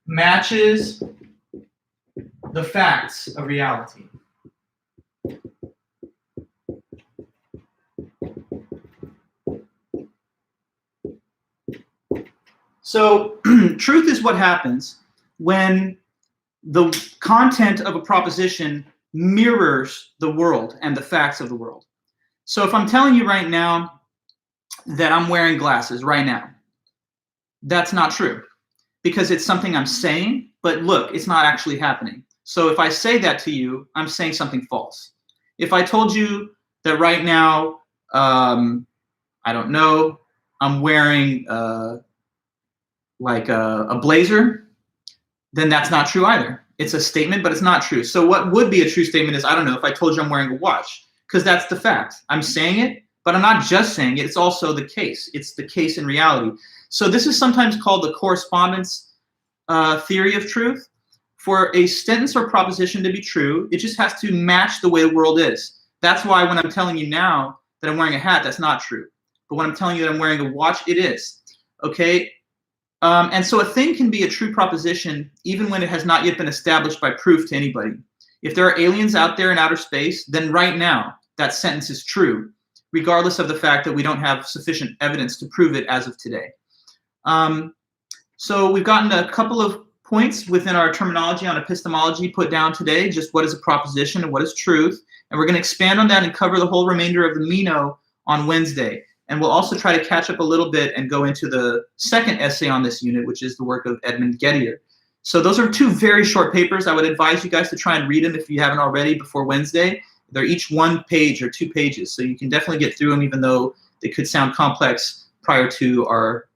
Speaker 1: matches the facts of reality. So truth is what happens when the content of a proposition mirrors the world and the facts of the world. So if I'm telling you right now that I'm wearing glasses right now, that's not true because it's something I'm saying, but look, it's not actually happening. So if I say that to you, I'm saying something false. If I told you that right now, I don't know, I'm wearing like a blazer, then that's not true either. It's a statement, but it's not true. So what would be a true statement is, I don't know, if I told you I'm wearing a watch, because that's the fact. I'm saying it, but I'm not just saying it. It's also the case. It's the case in reality. So this is sometimes called the correspondence theory of truth. For a sentence or proposition to be true, it just has to match the way the world is. That's why when I'm telling you now that I'm wearing a hat, that's not true. But when I'm telling you that I'm wearing a watch, it is. Okay? And so a thing can be a true proposition even when it has not yet been established by proof to anybody. If there are aliens out there in outer space, then right now that sentence is true, regardless of the fact that we don't have sufficient evidence to prove it as of today. So we've gotten a couple of points within our terminology on epistemology put down today, just what is a proposition and what is truth. And we're going to expand on that and cover the whole remainder of the Meno on Wednesday. And we'll also try to catch up a little bit and go into the second essay on this unit, which is the work of Edmund Gettier. So those are two very short papers. I would advise you guys to try and read them if you haven't already before Wednesday. They're each 1 page or 2 pages, so you can definitely get through them even though they could sound complex prior to our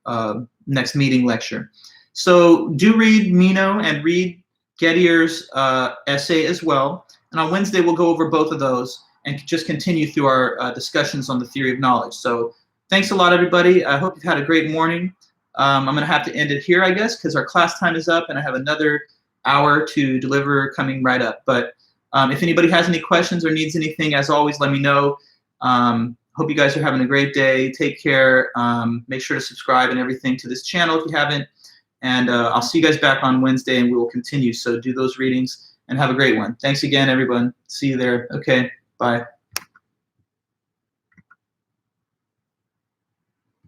Speaker 1: next meeting lecture. So do read Meno and read Gettier's essay as well. And on Wednesday, we'll go over both of those and just continue through our discussions on the theory of knowledge. So thanks a lot, everybody. I hope you've had a great morning. I'm going to have to end it here, I guess, because our class time is up and I have another hour to deliver coming right up. But if anybody has any questions or needs anything, as always, let me know. Hope you guys are having a great day. Take care. Make sure to subscribe and everything to this channel if you haven't. And I'll see you guys back on Wednesday and we will continue. So do those readings and have a great one. Thanks again, everyone. See you there. Okay, bye.